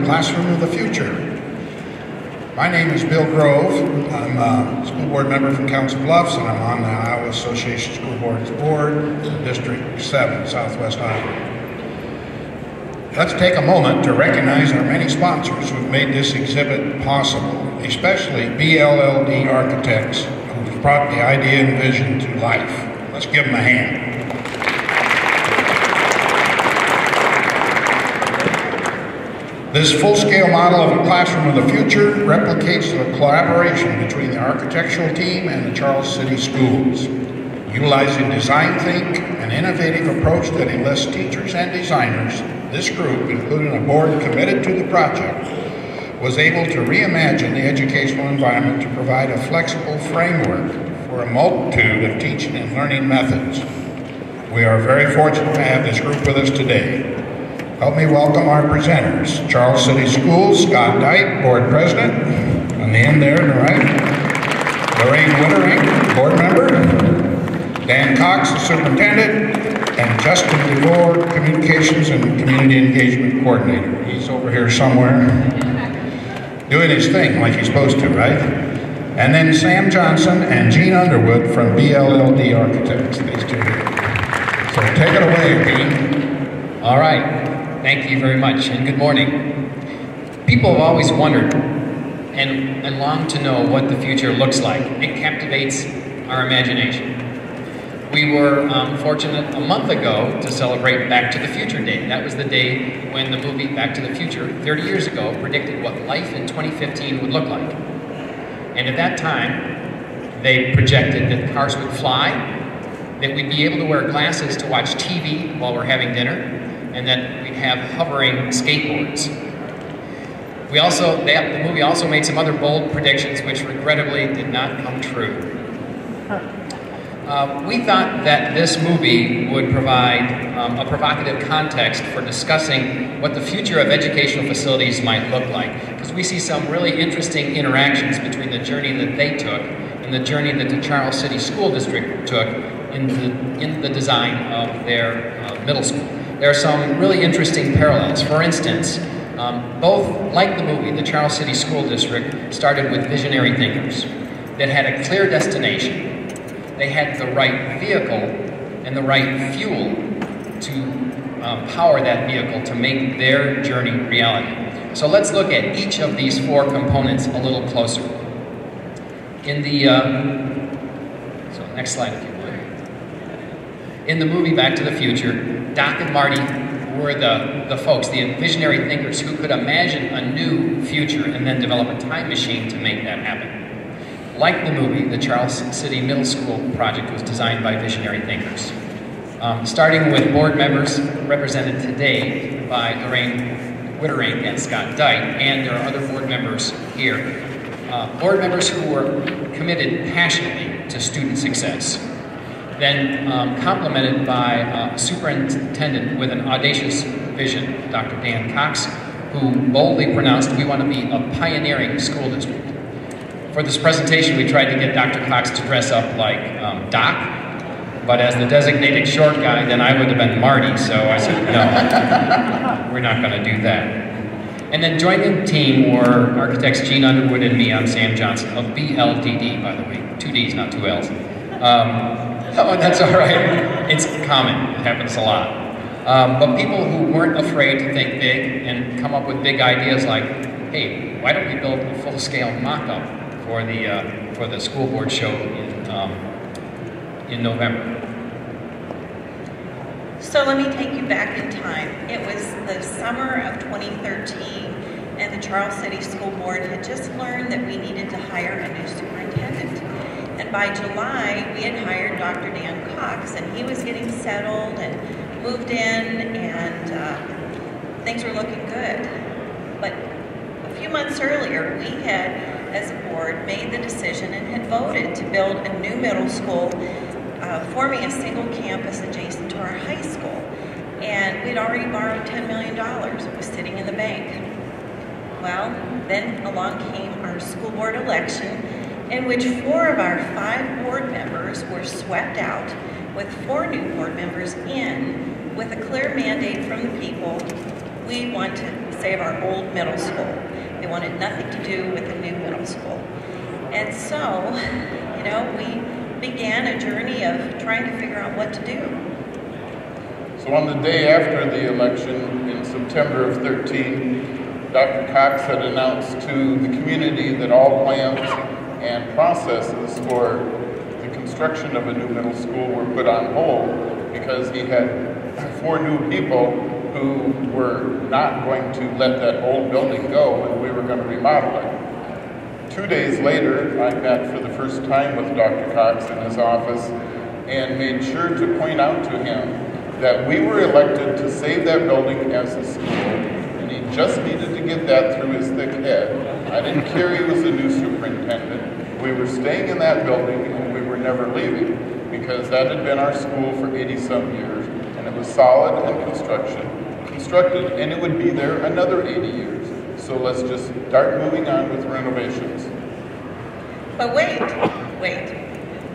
classroom of the future. My name is Bill Grove. I'm a school board member from Council Bluffs, and I'm on the Iowa Association School Boards Board, District 7, Southwest Iowa. Let's take a moment to recognize our many sponsors who've made this exhibit possible, especially BLLD Architects, who've brought the idea and vision to life. Let's give them a hand. This full-scale model of a classroom of the future replicates the collaboration between the architectural team and the Charles City Schools. Utilizing design think, an innovative approach that enlists teachers and designers, this group, including a board committed to the project, was able to reimagine the educational environment to provide a flexible framework for a multitude of teaching and learning methods. We are very fortunate to have this group with us today. Help me welcome our presenters. Charles City Schools, Scott Dyke, Board President, on the end there on the right. Lorraine Wittering, Board Member. Dan Cox, the Superintendent. And Justin DeVore, Communications and Community Engagement Coordinator. He's over here somewhere, doing his thing like he's supposed to, right? And then Sam Johnson and Gene Underwood from BLLD Architects, these two here. So take it away, Gene. All right. Thank you very much, and good morning. People have always wondered and longed to know what the future looks like. It captivates our imagination. We were fortunate a month ago to celebrate Back to the Future Day. That was the day when the movie Back to the Future, 30 years ago, predicted what life in 2015 would look like. And at that time, they projected that cars would fly, that we'd be able to wear glasses to watch TV while we're having dinner, and that we'd have hovering skateboards. The movie also made some other bold predictions which regrettably did not come true. We thought that this movie would provide a provocative context for discussing what the future of educational facilities might look like, because we see some really interesting interactions between the journey that they took and the journey that the Charles City School District took in the design of their middle school. There are some really interesting parallels. For instance, both, like the movie, the Charles City School District started with visionary thinkers that had a clear destination. They had the right vehicle and the right fuel to power that vehicle to make their journey reality. So let's look at each of these four components a little closer. In the, so next slide if you would. In the movie Back to the Future, Doc and Marty were the folks, the visionary thinkers who could imagine a new future and then develop a time machine to make that happen. Like the movie, the Charles City Middle School project was designed by visionary thinkers. Starting with board members represented today by Lorraine Wittering and Scott Dyke, and there are other board members here. Board members who were committed passionately to student success. Then complemented by a superintendent with an audacious vision, Dr. Dan Cox, who boldly pronounced, "We want to be a pioneering school district." For this presentation, we tried to get Dr. Cox to dress up like Doc, but as the designated short guy, then I would have been Marty, so I said, no, we're not going to do that. And then joining the team were architects Gene Underwood and me. I'm Sam Johnson, of BLDD, by the way. 2 Ds, not 2 Ls. Oh, that's all right. It's common. It happens a lot. But people who weren't afraid to think big and come up with big ideas like, hey, why don't we build a full-scale mock-up for the school board show in November. So let me take you back in time. It was the summer of 2013, and the Charles City School Board had just learned that we needed to hire a new superintendent. And by July, we had hired Dr. Dan Cox, and he was getting settled and moved in, and things were looking good. But a few months earlier, we had, as a board, made the decision and had voted to build a new middle school, forming a single campus adjacent to our high school. And we'd already borrowed $10 million. It was sitting in the bank. Well, then along came our school board election, in which 4 of our 5 board members were swept out, with 4 new board members in, with a clear mandate from the people we want to save our old middle school. They wanted nothing to do with the new middle school. And so, we began a journey of trying to figure out what to do. So on the day after the election in September of 13, Dr. Cox had announced to the community that all plans and processes for the construction of a new middle school were put on hold because he had 4 new people who were not going to let that old building go and we were going to remodel it. 2 days later, I met for the first time with Dr. Cox in his office and made sure to point out to him that we were elected to save that building as a school, and he just needed to get that through his thick head. I didn't care he was a new superintendent. We were staying in that building and we were never leaving because that had been our school for 80-some years, and it was solid and constructed, and it would be there another 80 years. So let's just start moving on with renovations. But wait.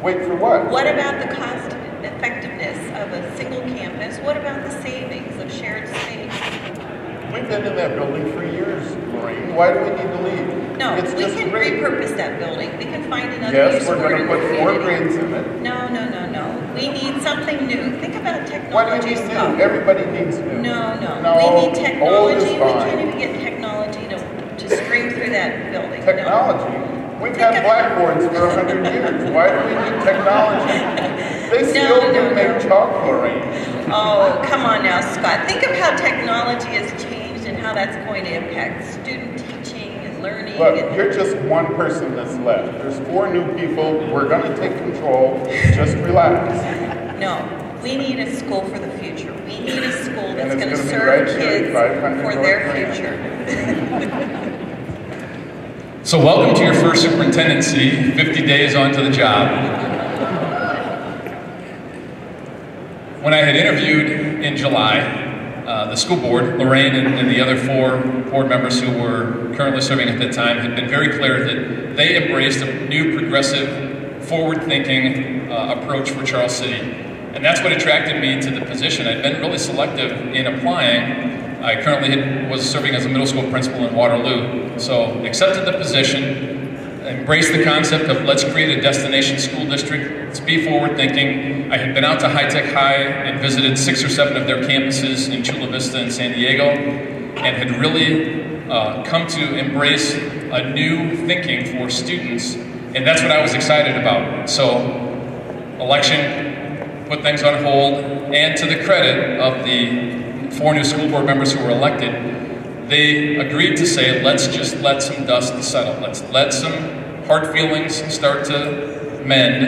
Wait for what? What about the cost effectiveness of a single campus? What about the savings of shared space? We've been in that building for years, Lorraine. Why do we need to leave? No, it's we just can great. repurpose that building. We can find another Yes, use we're for going it to in the put 4 community. grades in it. No. We need something new. Think about technology. What do you need stuff. new? Everybody needs new. No. No, We need technology. old is We fine. can't even get technology to string through that building. Technology? We've had blackboards for 100 years. Why do we need technology? They still do make chalk, Lorraine. Oh, come on now, Scott. Think of how technology has changed and how that's going to impact student teaching and learning. Look, you're just one person that's left. There's 4 new people. We're going to take control. Just relax. No, we need a school for the future. We need a school that's going to be serve right here kids at 500 for North their Grant. future. So welcome to your first superintendency, 50 days onto the job. When I had interviewed in July, the school board, Lorraine and the other 4 board members who were currently serving at that time had been very clear that they embraced a new progressive, forward-thinking approach for Charles City. And that's what attracted me to the position. I'd been really selective in applying. I currently was serving as a middle school principal in Waterloo. So accepted the position, embraced the concept of let's create a destination school district, let's be forward thinking. I had been out to High Tech High and visited 6 or 7 of their campuses in Chula Vista and San Diego, and had really come to embrace a new thinking for students, and that's what I was excited about. So election, put things on hold, and to the credit of the 4 new school board members who were elected, they agreed to say, let's just let some dust settle. Let's let some hard feelings start to mend,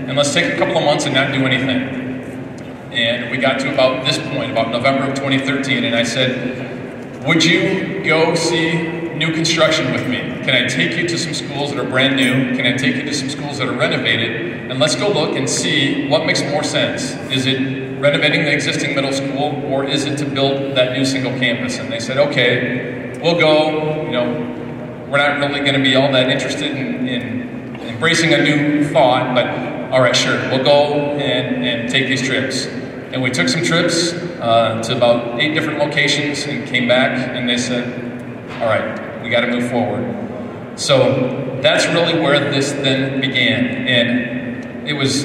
and let's take a couple of months and not do anything. And we got to about this point, about November of 2013, and I said, would you go see new construction with me? Can I take you to some schools that are brand new? Can I take you to some schools that are renovated? And let's go look and see what makes more sense. Is it renovating the existing middle school, or is it to build that new single campus? And they said, okay, we'll go. We're not really going to be all that interested in embracing a new thought, but all right, sure, we'll go and take these trips. And we took some trips to about 8 different locations and came back, and they said, all right, we got to move forward. So that's really where this then began. And it was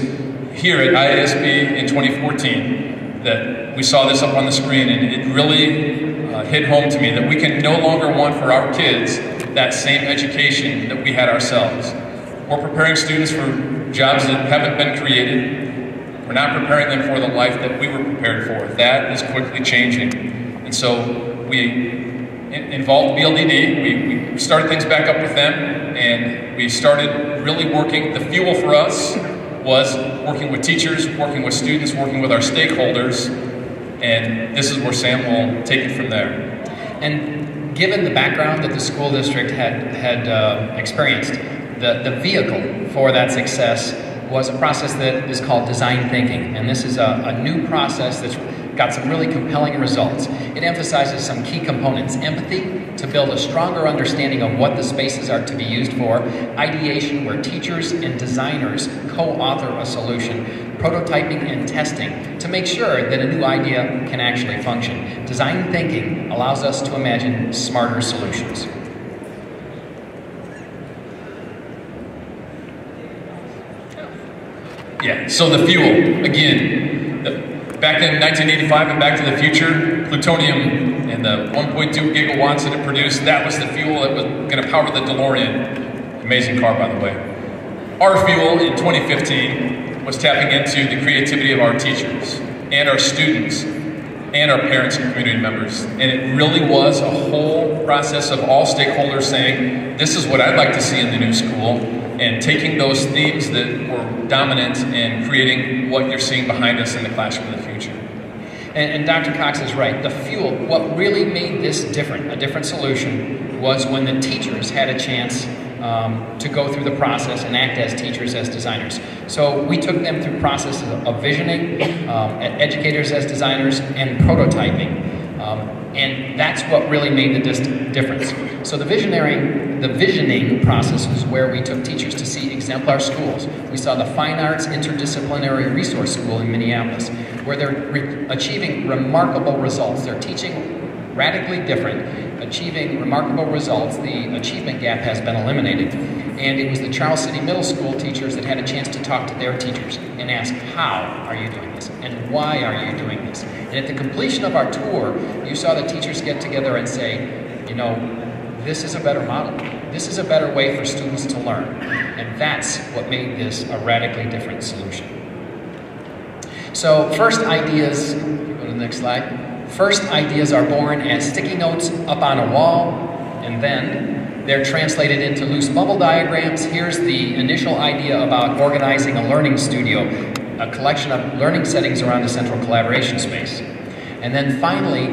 here at Iasb in 2014 that we saw this up on the screen, and it really hit home to me that we can no longer want for our kids that same education that we had ourselves. We're preparing students for jobs that haven't been created. We're not preparing them for the life that we were prepared for. That is quickly changing. And so we involved BLDD. We started things back up with them, and we started really working. The fuel for us was working with teachers, working with students, working with our stakeholders, and this is where Sam will take it from there. And given the background that the school district had experienced, the vehicle for that success was a process that is called design thinking, and this is a new process that's got some really compelling results. It emphasizes some key components: empathy, to build a stronger understanding of what the spaces are to be used for, ideation where teachers and designers co-author a solution, prototyping and testing to make sure that a new idea can actually function. Design thinking allows us to imagine smarter solutions. Yeah, so the fuel, again, back in 1985 and Back to the Future, plutonium and the 1.2 gigawatts that it produced, that was the fuel that was going to power the DeLorean. Amazing car, by the way. Our fuel in 2015 was tapping into the creativity of our teachers and our students and our parents and community members. And it really was a whole process of all stakeholders saying, this is what I'd like to see in the new school, and taking those themes that were dominant and creating what you're seeing behind us in the classroom of the future. And Dr. Cox is right. The fuel, what really made this different, a different solution, was when the teachers had a chance to go through the process and act as teachers, as designers. So we took them through processes of visioning, educators as designers, and prototyping. And that's what really made the difference. So the visioning process was where we took teachers to see exemplar schools. We saw the Fine Arts Interdisciplinary Resource School in Minneapolis, where they're achieving remarkable results. They're teaching radically different, achieving remarkable results. The achievement gap has been eliminated. And it was the Charles City Middle School teachers that had a chance to talk to their teachers and ask, how are you doing this? And why are you doing this? And at the completion of our tour, you saw the teachers get together and say, you know, this is a better model. This is a better way for students to learn. And that's what made this a radically different solution. So first ideas, go to the next slide. First ideas are born as sticky notes up on a wall, and then they're translated into loose bubble diagrams. Here's the initial idea about organizing a learning studio, a collection of learning settings around a central collaboration space. And then finally,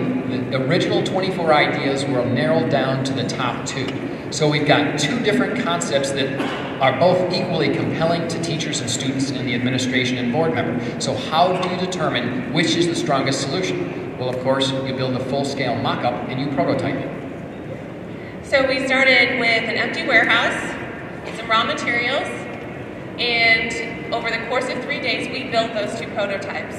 the original 24 ideas were narrowed down to the top 2. So we've got 2 different concepts that are both equally compelling to teachers and students and the administration and board member. So how do you determine which is the strongest solution? Well, of course, you build a full-scale mock-up and you prototype it. So we started with an empty warehouse, some raw materials, and over the course of 3 days, we built those 2 prototypes.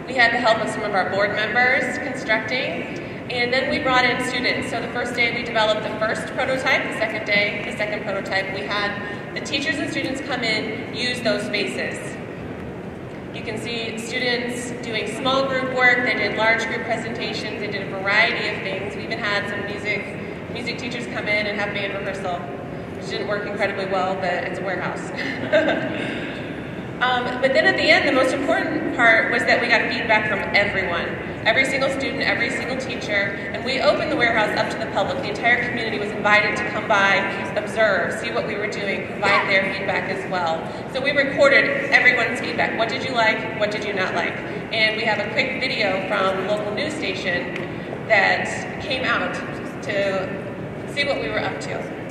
We had the help of some of our board members constructing, and then we brought in students. So the first day we developed the first prototype, the second day, the second prototype. We had the teachers and students come in, use those spaces. You can see students doing small group work, they did large group presentations, they did a variety of things. We even had some music teachers come in and have band rehearsal, which didn't work incredibly well, but it's a warehouse. But then at the end, the most important part was that we got feedback from everyone. Every single student, every single teacher, and we opened the warehouse up to the public. The entire community was invited to come by, observe, see what we were doing, provide their feedback as well. So we recorded everyone's feedback. What did you like? What did you not like? And we have a quick video from a local news station that came out to see what we were up to.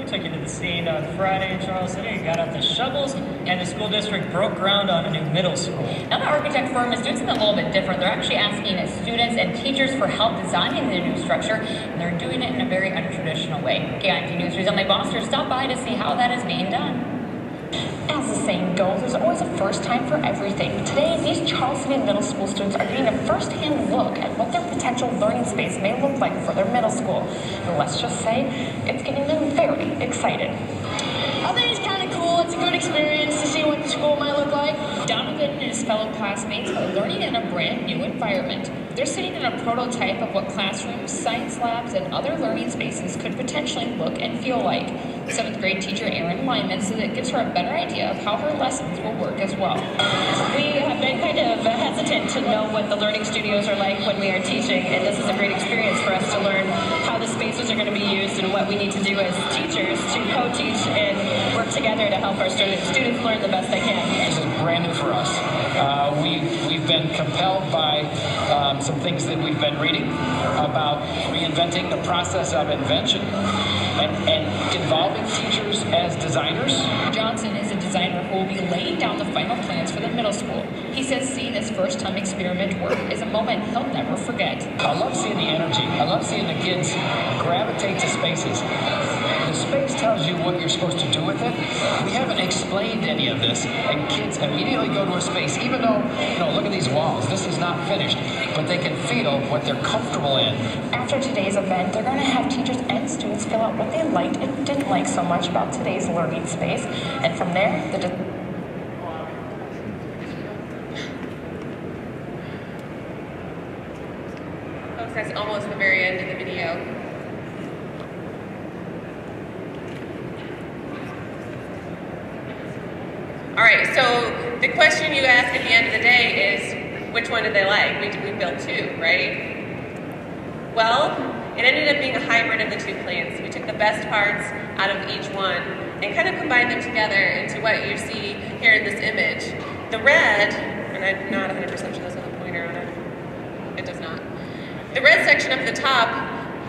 Took you to the scene on Friday in Charles City. You got out the shovels, and the school district broke ground on a new middle school. Now the architect firm is doing something a little bit different. They're actually asking students and teachers for help designing the new structure, and they're doing it in a very untraditional way. KIT News 3's Emily Boster stopped by to see how that is being done. As the saying goes, there's always a first time for everything. Today, these Charles City Middle School students are getting a first-hand look at what their potential learning space may look like for their middle school. And let's just say, it's getting them very excited. I think it's kind of cool. It's a good experience to see what the school might look like. Donovan and his fellow classmates are learning in a brand new environment. They're sitting in a prototype of what classrooms, science labs, and other learning spaces could potentially look and feel like. 7th grade teacher Erin Lyman says it gives her a better idea of how her lessons will work as well. We have been kind of hesitant to know what the learning studios are like when we are teaching, and this is a great experience for us to learn how the spaces are going to be used and what we need to do as teachers to co-teach and work together to help our students learn the best they can. This is brand new for us. We've been compelled by some things that we've been reading about reinventing the process of invention. and involving teachers as designers. Johnson is a designer who will be laying down the final plans for the middle school. He says seeing this first-time experiment work is a moment he'll never forget. I love seeing the energy. I love seeing the kids gravitate to spaces. The space tells you what you're supposed to do with it. We haven't explained any of this, and kids immediately go to a space, even though, look at these walls. This is not finished, but they can feel what they're comfortable in. After today's event, they're going to have teachers and students fill out what they liked and didn't like so much about today's learning space. And from there, Folks, that's almost the very end of the video. All right, so the question you ask at the end of the day is, which one did they like? We built two, right? Well, it ended up being a hybrid of the two plans. We took the best parts out of each one and kind of combined them together into what you see here in this image. The red, and I'm not 100% sure this has a pointer on it. It does not. The red section up at the top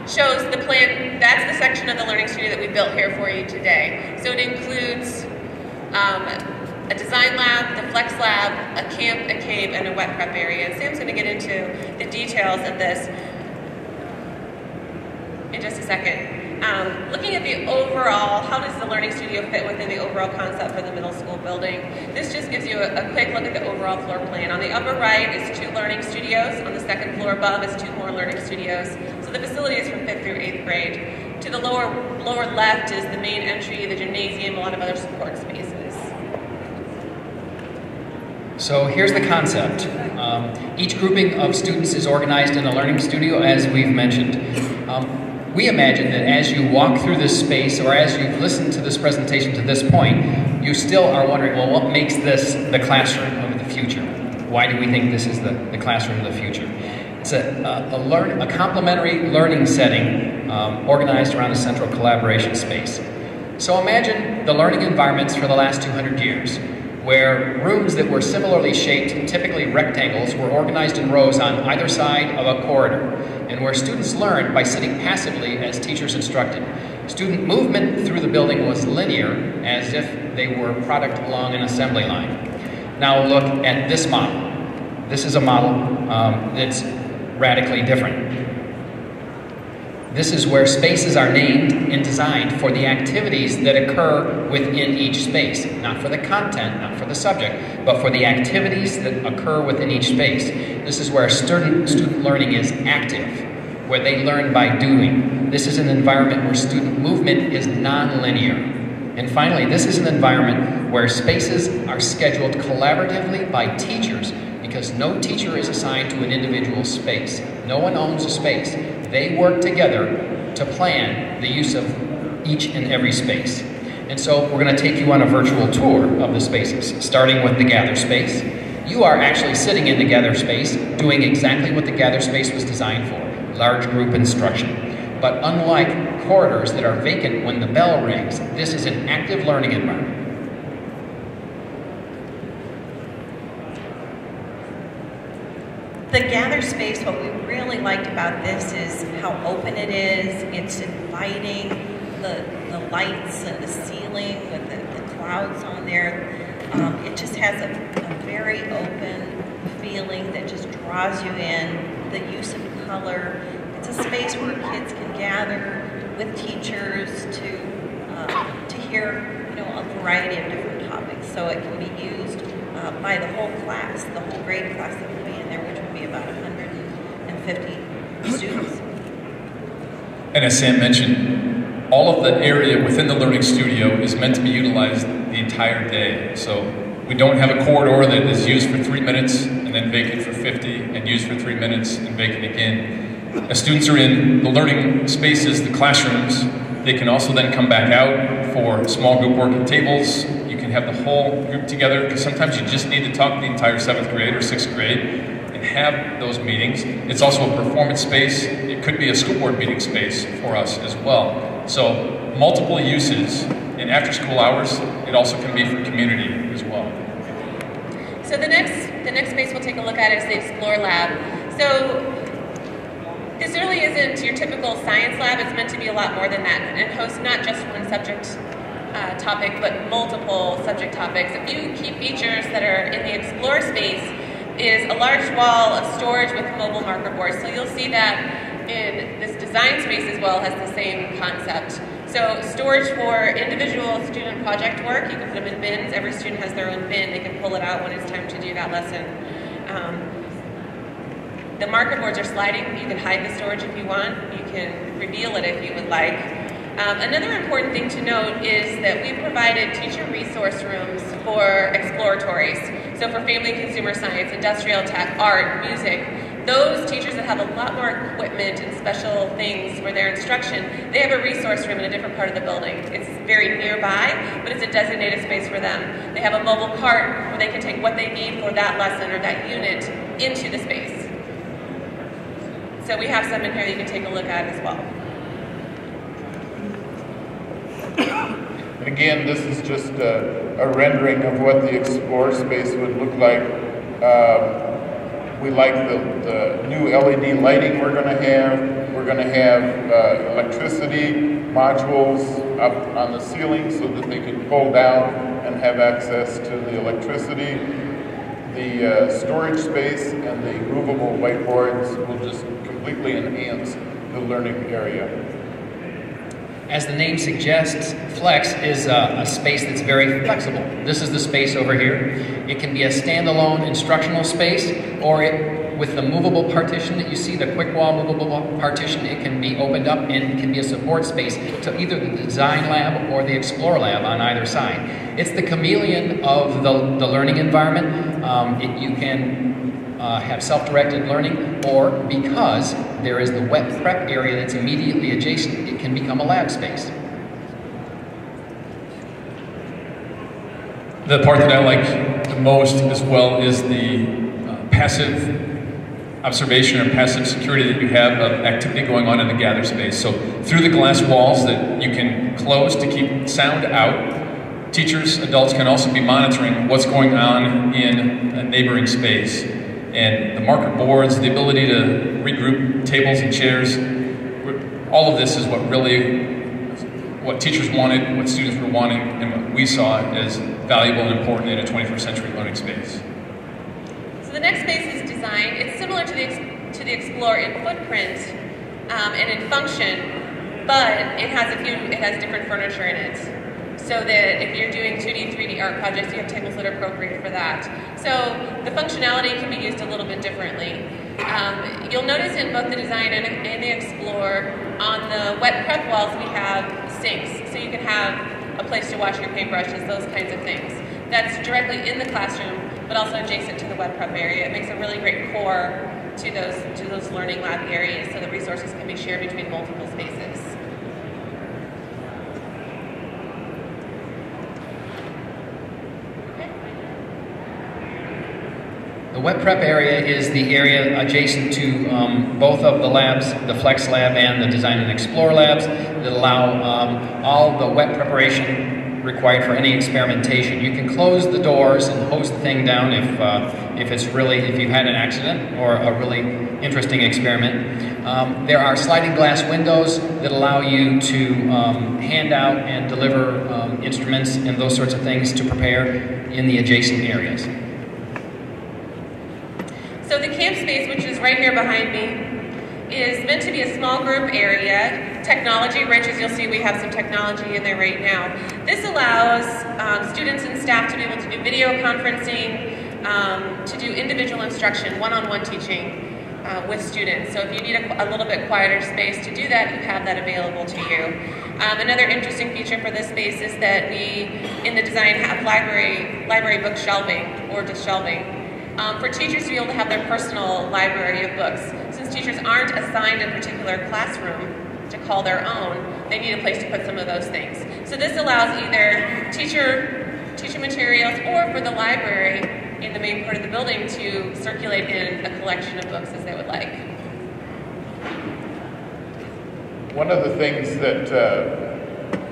shows the plan. That's the section of the Learning Studio that we built here for you today. So it includes a design lab, the flex lab, a camp, a cave, and a wet prep area. And Sam's going to get into the details of this in just a second. Looking at the overall, how does the Learning Studio fit within the overall concept for the middle school building? This just gives you a quick look at the overall floor plan. On the upper right is 2 learning studios. On the second floor above is 2 more learning studios. So the facility is from 5th through 8th grade. To the lower left is the main entry, the gymnasium, a lot of other support spaces. So here's the concept. Each grouping of students is organized in a learning studio, as we've mentioned. We imagine that as you walk through this space, or as you've listened to this presentation to this point, you still are wondering, well, what makes this the classroom of the future? Why do we think this is the classroom of the future? It's a complementary learning setting organized around a central collaboration space. So imagine the learning environments for the last 200 years, where rooms that were similarly shaped, typically rectangles, were organized in rows on either side of a corridor, and where students learned by sitting passively as teachers instructed. Student movement through the building was linear, as if they were product along an assembly line. Now look at this model. This is a model that's radically different. This is where spaces are named and designed for the activities that occur within each space. Not for the content, not for the subject, but for the activities that occur within each space. This is where student learning is active, where they learn by doing. This is an environment where student movement is non-linear. And finally, this is an environment where spaces are scheduled collaboratively by teachers, because no teacher is assigned to an individual space. No one owns a space. They work together to plan the use of each and every space. And so we're going to take you on a virtual tour of the spaces, starting with the gather space. You are actually sitting in the gather space, doing exactly what the gather space was designed for, large group instruction. But unlike corridors that are vacant when the bell rings, this is an active learning environment. The gather space, what we really liked about this is how open it is. It's inviting, the lights and the ceiling with the clouds on there. It just has a very open feeling that just draws you in. The use of color. It's a space where kids can gather with teachers to hear, a variety of different topics. So it can be used by the whole class, the whole grade class that will be in there, which will be about 150 students. And as Sam mentioned, all of the area within the Learning Studio is meant to be utilized the entire day. So we don't have a corridor that is used for 3 minutes and then vacant for 50 and used for 3 minutes and vacant again. As students are in the learning spaces, the classrooms, they can also then come back out for small group work at tables. You can have the whole group together, because sometimes you just need to talk to the entire 7th grade or 6th grade and have those meetings. It's also a performance space. It could be a school board meeting space for us as well. So multiple uses. And after school hours, it also can be for community as well. So the next space we'll take a look at is the Explore Lab. So This really isn't your typical science lab. It's meant to be a lot more than that and host not just one subject topic, but multiple subject topics. A few key features that are in the Explore space is a large wall of storage with mobile marker boards. So you'll see that in this design space as well has the same concept. So storage for individual student project work, you can put them in bins. Every student has their own bin. They can pull it out when it's time to do that lesson. The marker boards are sliding. You can hide the storage if you want. You can reveal it if you would like. Another important thing to note is that we provided teacher resource rooms for exploratories. So for family and consumer science, industrial tech, art, music, those teachers that have a lot more equipment and special things for their instruction, they have a resource room in a different part of the building. It's very nearby, but it's a designated space for them. They have a mobile cart where they can take what they need for that lesson or that unit into the space. So we have some in here that you can take a look at as well. And again, this is just a rendering of what the Explore space would look like. We like the new LED lighting we're going to have. We're going to have electricity modules up on the ceiling so that they can pull down and have access to the electricity. The storage space and the movable whiteboards will just completely enhance the learning area. As the name suggests, Flex is a space that's very flexible. This is the space over here. It can be a standalone instructional space, or with the movable partition that you see, the quick wall movable partition, it can be opened up and can be a support space to either the design lab or the Explore lab on either side. It's the chameleon of the learning environment. You can have self-directed learning, or because there is the wet prep area that's immediately adjacent, it can become a lab space. The part that I like the most as well is the passive observation or passive security that you have of activity going on in the gather space. So through the glass walls that you can close to keep sound out, teachers, adults can also be monitoring what's going on in a neighboring space. And the marker boards, the ability to regroup tables and chairs, all of this is what teachers wanted, what students were wanting, and what we saw as valuable and important in a 21st century learning space. So the next space is design. It's similar to the Explore in footprint and in function, but it has different furniture in it. So that if you're doing 2D, 3D art projects, you have tables that are appropriate for that. So the functionality can be used a little bit differently. You'll notice in both the design and the Explore, on the wet prep walls we have sinks, so you can have a place to wash your paintbrushes, those kinds of things. That's directly in the classroom, but also adjacent to the wet prep area. It makes a really great core to those learning lab areas, so that resources can be shared between multiple spaces. The wet prep area is the area adjacent to both of the labs, the Flex lab and the Design and Explore labs, that allow all the wet preparation required for any experimentation. You can close the doors and hose the thing down if you've had an accident or a really interesting experiment. There are sliding glass windows that allow you to hand out and deliver instruments and those sorts of things to prepare in the adjacent areas. So the camp space, which is right here behind me, is meant to be a small group area, technology rich. As you'll see, we have some technology in there right now. This allows students and staff to be able to do video conferencing, to do individual instruction, one-on-one teaching with students. So if you need a little bit quieter space to do that, you have that available to you. Another interesting feature for this space is that we, in the design, have library book shelving, or just shelving. For teachers to be able to have their personal library of books. Since teachers aren't assigned a particular classroom to call their own, they need a place to put some of those things. So this allows either teacher materials, or for the library in the main part of the building to circulate in a collection of books as they would like. One of the things that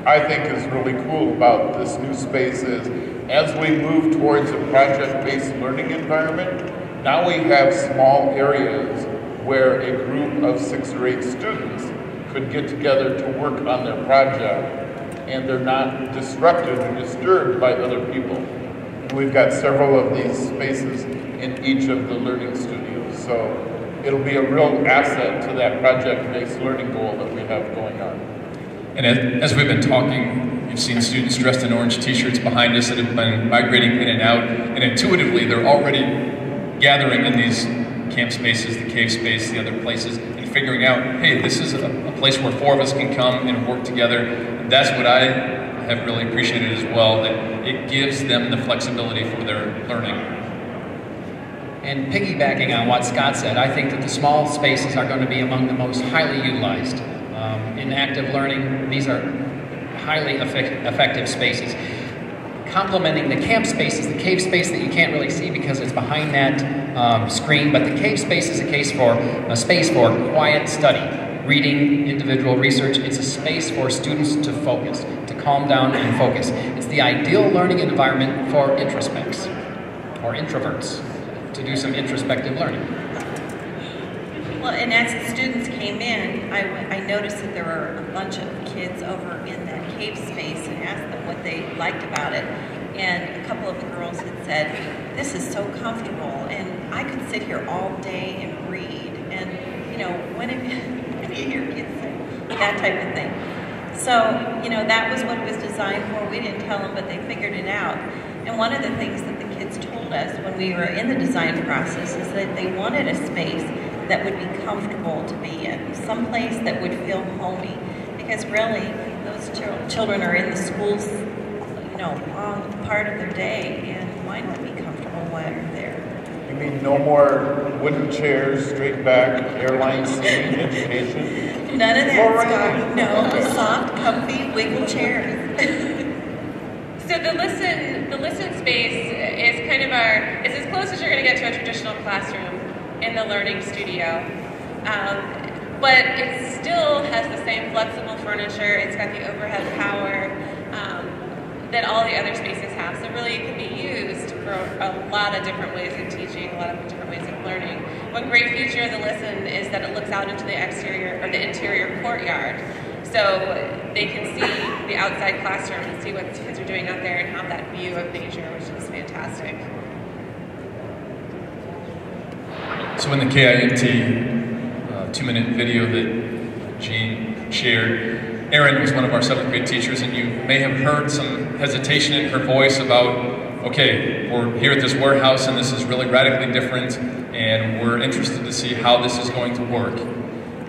I think is really cool about this new space is, as we move towards a project-based learning environment, now we have small areas where a group of 6 or 8 students could get together to work on their project, and they're not disrupted or disturbed by other people. And we've got several of these spaces in each of the learning studios. So it'll be a real asset to that project-based learning goal that we have going on. And as we've been talking, you've seen students dressed in orange t-shirts behind us that have been migrating in and out, and intuitively they're already gathering in these camp spaces, the cave space, the other places, and figuring out, hey, this is a place where 4 of us can come and work together. And that's what I have really appreciated as well, that it gives them the flexibility for their learning. And piggybacking on what Scott said, I think that the small spaces are going to be among the most highly utilized. In active learning, these are highly effective spaces. Complementing the camp spaces, the cave space that you can't really see because it's behind that screen, but the cave space is a space for quiet study, reading, individual research. It's a space for students to focus, to calm down and focus. It's the ideal learning environment for introspects or introverts to do some introspective learning. Well, and as the students came in, I noticed that there were a bunch of kids over in that cave space and asked them what they liked about it. And a couple of the girls had said, this is so comfortable, and I could sit here all day and read. And, you know, when have you hear kids say that type of thing? So, you know, that was what it was designed for. We didn't tell them, but they figured it out. And one of the things that the kids told us when we were in the design process is that they wanted a space that would be comfortable to be in, someplace that would feel homey, because really those children are in the schools, you know, long part of their day, and why not be comfortable while you're there? You mean no more wooden chairs, straight back, airline seating, education? None of that, Scott. No, soft, comfy, wiggle chairs. So the listen space is kind of it's as close as you're going to get to a traditional classroom in the learning studio. But it still has the same flexible furniture. It's got the overhead power that all the other spaces have. So really it can be used for a lot of different ways of teaching, a lot of different ways of learning. One great feature of the Listen is that it looks out into the exterior or the interior courtyard. So they can see the outside classroom and see what the kids are doing out there and have that view of nature, which is fantastic. So in the KINT 2-minute video that Jean shared, Erin was one of our 7th grade teachers, and you may have heard some hesitation in her voice about, okay, we're here at this warehouse and this is really radically different, and we're interested to see how this is going to work.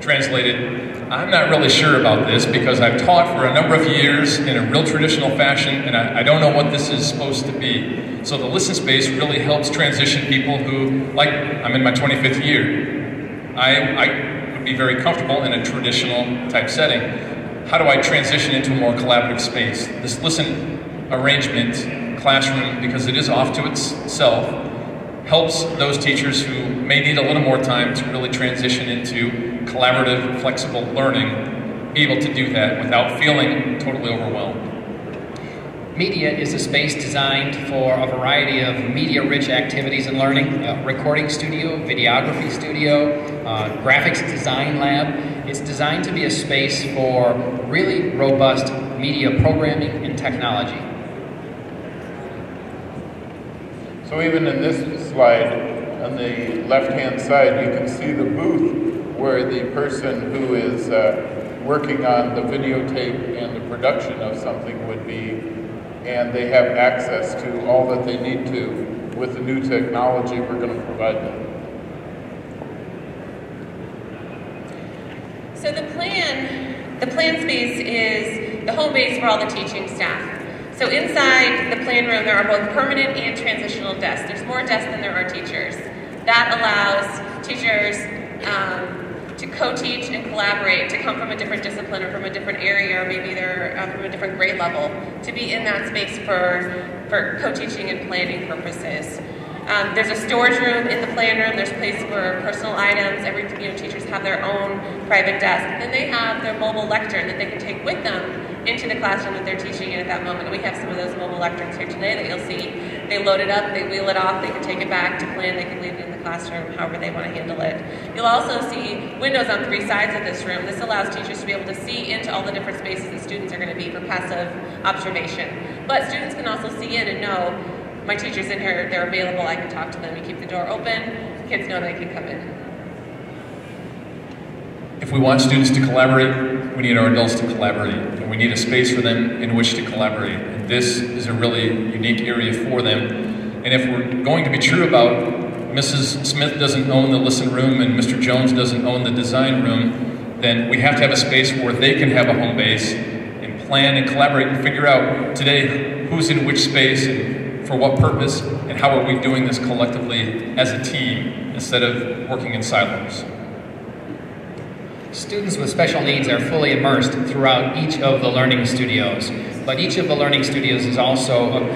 Translated, I'm not really sure about this because I've taught for a number of years in a real traditional fashion, and I don't know what this is supposed to be. So the Listen Space really helps transition people who, like, I'm in my 25th year. I would be very comfortable in a traditional type setting. How do I transition into a more collaborative space? This Listen arrangement, classroom, because it is off to itself, helps those teachers who may need a little more time to really transition into collaborative, flexible learning, be able to do that without feeling totally overwhelmed. Media is a space designed for a variety of media-rich activities and learning. Recording studio, videography studio, graphics design lab. It's designed to be a space for really robust media programming and technology. So even in this slide, on the left-hand side, you can see the booth where the person who is working on the videotape and the production of something would be, and they have access to all that they need to with the new technology we're going to provide them. So the plan space is the home base for all the teaching staff. So inside the plan room, there are both permanent and transitional desks. There's more desks than there are teachers. That allows teachers to co-teach and collaborate, to come from a different discipline or from a different area, or maybe they're from a different grade level, to be in that space for co-teaching and planning purposes. There's a storage room in the plan room. There's a place for personal items. Teachers have their own private desk. And then they have their mobile lectern that they can take with them into the classroom that they're teaching in at that moment. And we have some of those mobile lecterns here today that you'll see. They load it up, they wheel it off, they can take it back to plan, they can leave it in the classroom, however they want to handle it. You'll also see windows on 3 sides of this room. This allows teachers to be able to see into all the different spaces that students are going to be for passive observation. But students can also see in and know, my teacher's in here, they're available, I can talk to them. We keep the door open, kids know they can come in. If we want students to collaborate, we need our adults to collaborate, and we need a space for them in which to collaborate. And this is a really unique area for them. And if we're going to be true about Mrs. Smith doesn't own the listen room and Mr. Jones doesn't own the design room, then we have to have a space where they can have a home base and plan and collaborate and figure out today who's in which space and for what purpose and how are we doing this collectively as a team instead of working in silos. Students with special needs are fully immersed throughout each of the learning studios, but each of the learning studios is also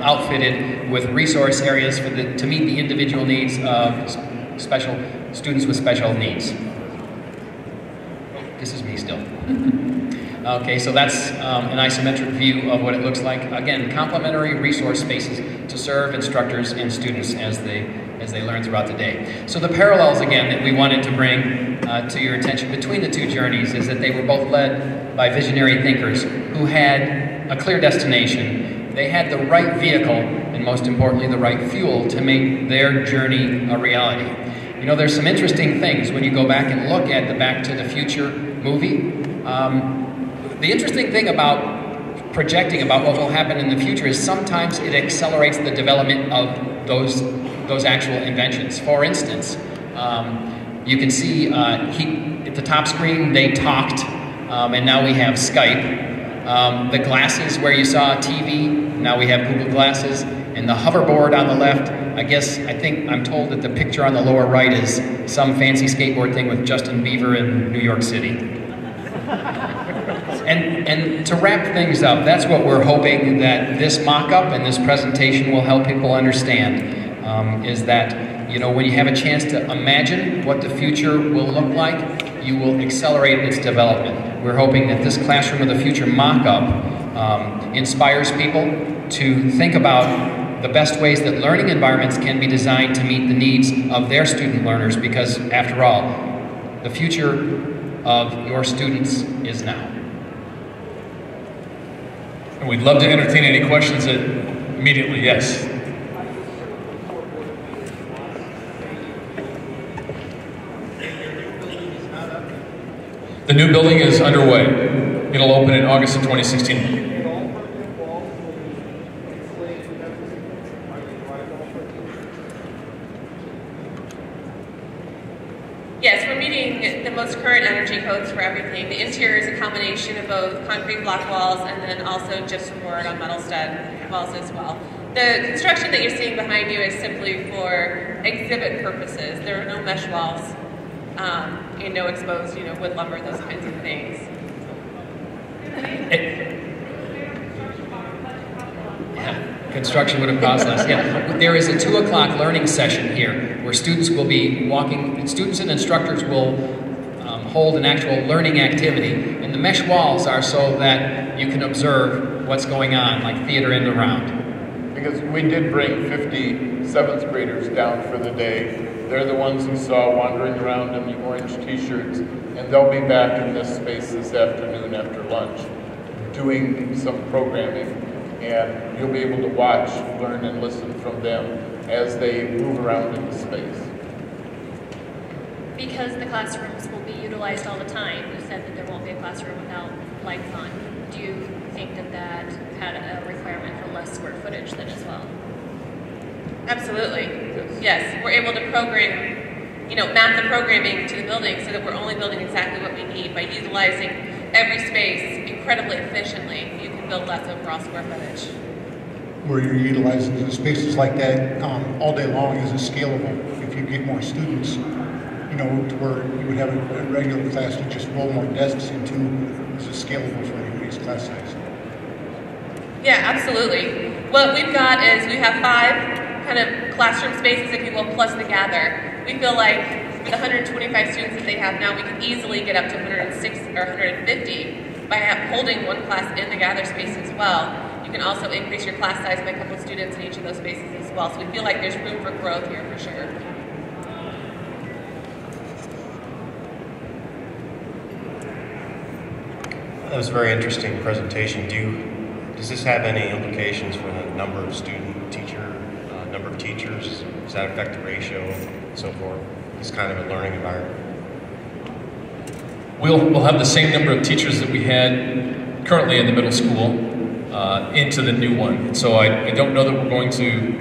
outfitted with resource areas for to meet the individual needs of students with special needs. This is me still. Okay, so that's an isometric view of what it looks like. Again, complementary resource spaces to serve instructors and students as they learn throughout the day. So the parallels, again, that we wanted to bring to your attention between the two journeys is that they were both led by visionary thinkers who had a clear destination. They had the right vehicle, and most importantly, the right fuel to make their journey a reality. You know, there's some interesting things when you go back and look at the Back to the Future movie. The interesting thing about projecting about what will happen in the future is sometimes it accelerates the development of those actual inventions. For instance, you can see at the top screen they talked, and now we have Skype. The glasses where you saw TV, now we have Google Glasses, and the hoverboard on the left. I'm told that the picture on the lower right is some fancy skateboard thing with Justin Bieber in New York City. And to wrap things up, that's what we're hoping that this mock-up and this presentation will help people understand, is that, you know, when you have a chance to imagine what the future will look like, you will accelerate its development. We're hoping that this Classroom of the Future mock-up inspires people to think about the best ways that learning environments can be designed to meet the needs of their student learners, because after all, the future of your students is now. And we'd love to entertain any questions immediately, yes. The new building is underway. It'll open in August of 2016. Yes, we're meeting the most current energy codes for everything. The interior is a combination of both concrete block walls and then also gypsum board on metal stud walls as well. The construction that you're seeing behind you is simply for exhibit purposes. There are no mesh walls and no exposed, wood lumber, those kinds of things. Construction would have cost less. Yeah, there is a 2 o'clock learning session here where students will be walking. Students and instructors will hold an actual learning activity, and the mesh walls are so that you can observe what's going on, like theater in the round. Because we did bring 50 7th graders down for the day. They're the ones you saw wandering around in the orange t-shirts, and they'll be back in this space this afternoon after lunch doing some programming. And you'll be able to watch, learn, and listen from them as they move around in the space. Because the classrooms will be utilized all the time, you said that there won't be a classroom without lights on. Do you think that that had a requirement for less square footage then as well? Absolutely. Yes, we're able to program, map the programming to the building so that we're only building exactly what we need. By utilizing every space incredibly efficiently, you can build less overall square footage. Where you're utilizing the spaces like that all day long is it scalable. If you get more students, to where you would have a regular class to just roll more desks into, is it scalable for anybody's class size? Yeah, absolutely. What we've got is we have 5 kind of classroom spaces, if you will, plus the gather. We feel like with 125 students that they have now, we can easily get up to 106 or 150 holding one class in the gather space as well, you can also increase your class size by a couple of students in each of those spaces as well. So we feel like there's room for growth here for sure. That was a very interesting presentation. Does this have any implications for the number of number of teachers? Does that affect the ratio and so forth? This kind of a learning environment? We'll have the same number of teachers that we had currently in the middle school into the new one. So I don't know that we're going to,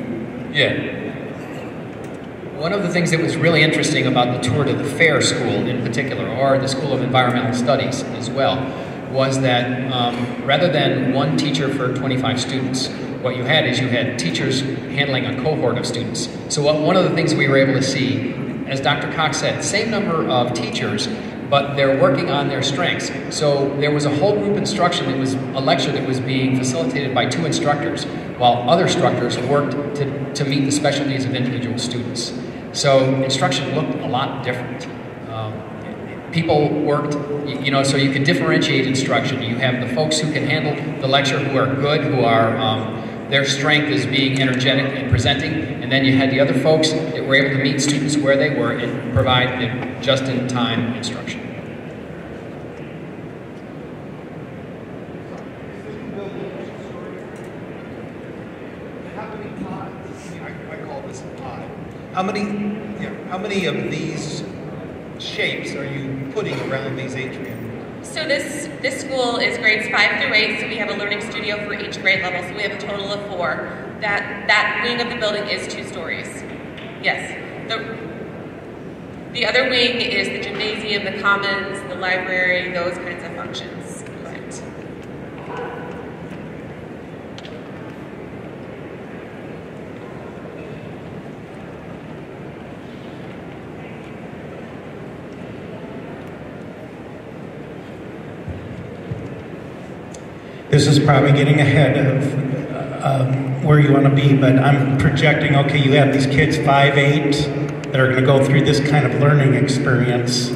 One of the things that was really interesting about the tour to the Fair School in particular, or the School of Environmental Studies as well, was that rather than one teacher for 25 students, what you had is you had teachers handling a cohort of students. So one of the things we were able to see, as Dr. Cox said, same number of teachers, but they're working on their strengths. So there was a whole group instruction that was a lecture that was being facilitated by 2 instructors, while other instructors worked to meet the special needs of individual students. So instruction looked a lot different. People worked, so you could differentiate instruction. You have the folks who can handle the lecture, who are good, who are, their strength is being energetic and presenting, and then you had the other folks that were able to meet students where they were and provide the just-in-time instruction. I call this a pod. How many of these shapes are you putting around these atrium? So this school is grades 5 through 8, so we have a learning studio for each grade level, so we have a total of 4. That wing of the building is 2 stories. Yes. The other wing is the gymnasium, the commons, the library, those kinds of functions. Correct. This is probably getting ahead of where you want to be, but I'm projecting, okay, you have these kids 5'8", that are going to go through this kind of learning experience.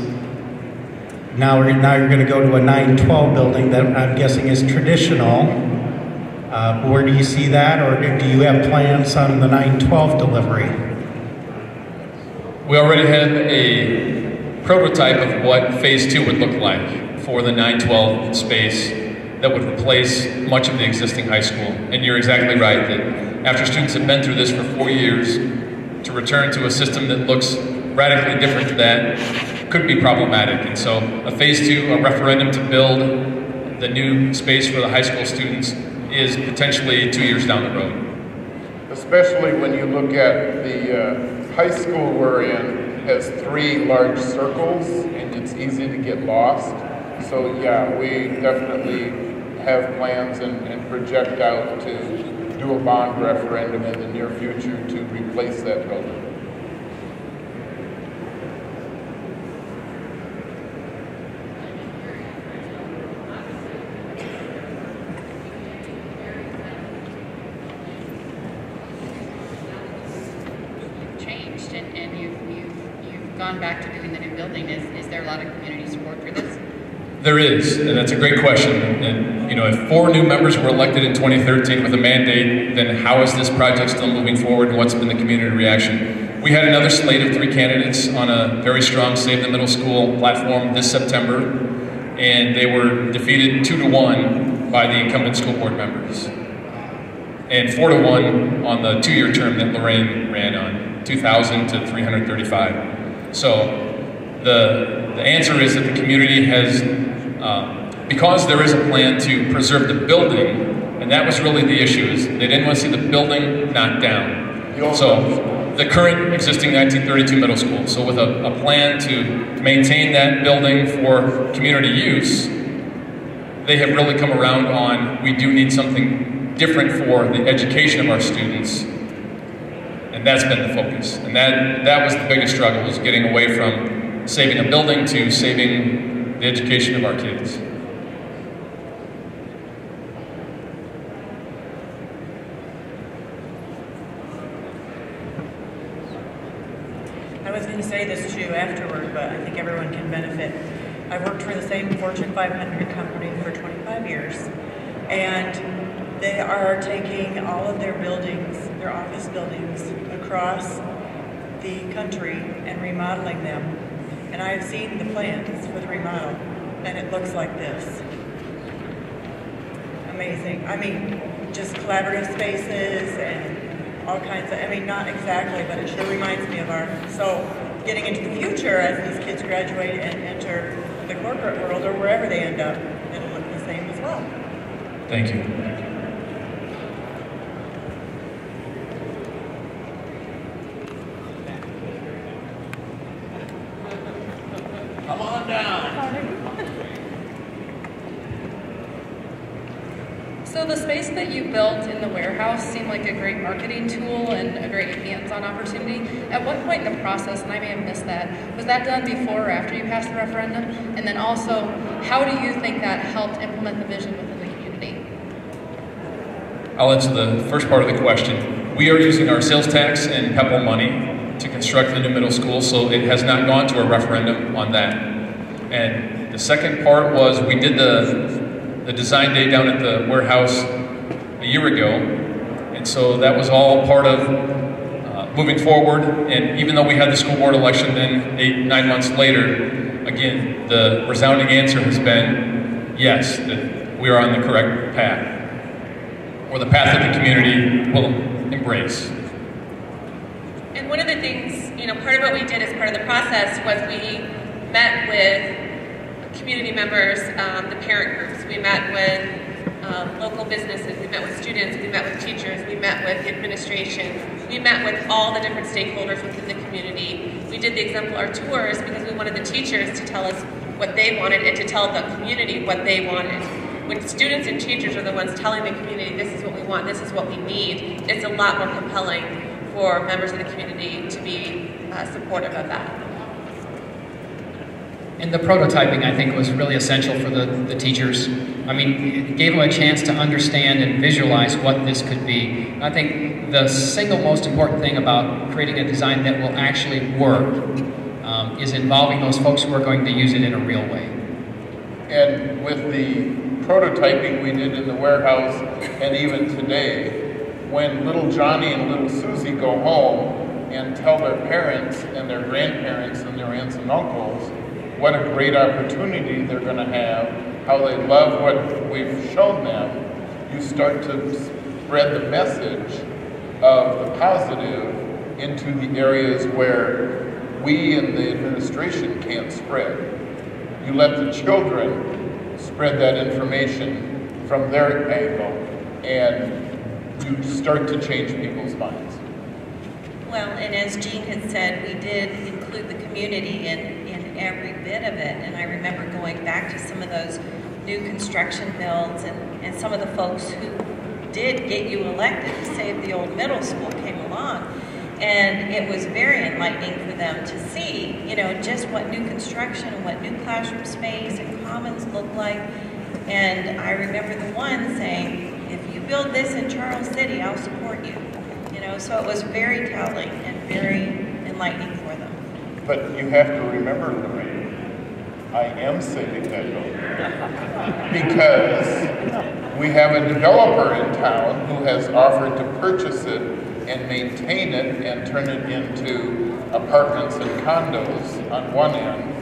Now you're going to go to a 9-12 building that I'm guessing is traditional. Where do you see that, or do you have plans on the 9-12 delivery? We already have a prototype of what phase 2 would look like for the 9-12 space that would replace much of the existing high school. And you're exactly right that after students have been through this for 4 years, to return to a system that looks radically different to that could be problematic. And so a phase 2, a referendum to build the new space for the high school students is potentially 2 years down the road. Especially when you look at the high school we're in has 3 large circles and it's easy to get lost. So yeah, we definitely have plans and project out to do a bond referendum in the near future to replace that building. Changed and you've gone back to doing the new building. Is there a lot of community support for this? There is, and that's a great question. And if 4 new members were elected in 2013 with a mandate, then how is this project still moving forward and what's been the community reaction? We had another slate of 3 candidates on a very strong Save the Middle School platform this September, and they were defeated 2-1 by the incumbent school board members. And 4-1 on the 2-year term that Lorraine ran on, 2,000 to 335. So the answer is that the community has, because there is a plan to preserve the building, and that was really the issue, is they didn't want to see the building knocked down. So the current existing 1932 middle school, so with a plan to maintain that building for community use, they have really come around on, we do need something different for the education of our students, and that's been the focus. And that was the biggest struggle, was getting away from saving a building to saving the education of our kids. I was going to say this too afterward, but I think everyone can benefit. I've worked for the same Fortune 500 company for 25 years, and they are taking all of their buildings, their office buildings, across the country and remodeling them. And I've seen the plans for the remodel, and it looks like this. Amazing. I mean, just collaborative spaces and all kinds of, I mean, not exactly, but it sure reminds me of our, so getting into the future as these kids graduate and enter the corporate world or wherever they end up, it'll look the same as well. Thank you. Come on down. So the space that you built in the warehouse seemed like a great marketing tool and a great hands-on opportunity. At what point in the process, and I may have missed that, was that done before or after you passed the referendum? And then also, how do you think that helped implement the vision within the community? I'll answer the first part of the question. We are using our sales tax and PEPAL money to construct the new middle school, so it has not gone to a referendum on that. And the second part was we did the design day down at the warehouse a year ago, and so that was all part of moving forward. And even though we had the school board election then 8-9 months later, again, the resounding answer has been yes, that we are on the correct path, or the path that the community will embrace. And one of the things, part of what we did as part of the process was we met with community members, the parent groups. We met with local businesses, we met with students, we met with teachers, we met with the administration, we met with all the different stakeholders within the community. We did the exemplar tours because we wanted the teachers to tell us what they wanted and to tell the community what they wanted. When students and teachers are the ones telling the community, this is what we want, this is what we need, it's a lot more compelling for members of the community to be supportive of that. And the prototyping, I think, was really essential for the teachers. I mean, it gave them a chance to understand and visualize what this could be. I think the single most important thing about creating a design that will actually work is involving those folks who are going to use it in a real way. And with the prototyping we did in the warehouse, and even today, when little Johnny and little Susie go home and tell their parents and their grandparents and their aunts and uncles what a great opportunity they're going to have, how they love what we've shown them, you start to spread the message of the positive into the areas where we in the administration can't spread. You let the children spread that information from their angle, and you start to change people's minds. Well, and as Jean had said, we did include the community in every bit of it. And I remember going back to some of those new construction builds and some of the folks who did get you elected to save the old middle school came along. And it was very enlightening for them to see, just what new construction and what new classroom space and commons look like. And I remember the one saying, if you build this in Charles City, I'll support you. So it was very telling and very enlightening for them. But you have to remember, Lorraine, I am saving that building because we have a developer in town who has offered to purchase it and maintain it and turn it into apartments and condos on one end,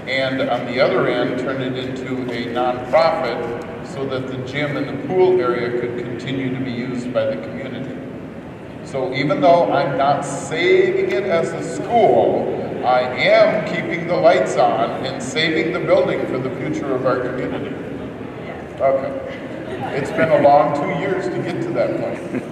and on the other end turn it into a nonprofit so that the gym and the pool area could continue to be used by the community. So even though I'm not saving it as a school, I am keeping the lights on and saving the building for the future of our community. Okay. It's been a long 2 years to get to that point.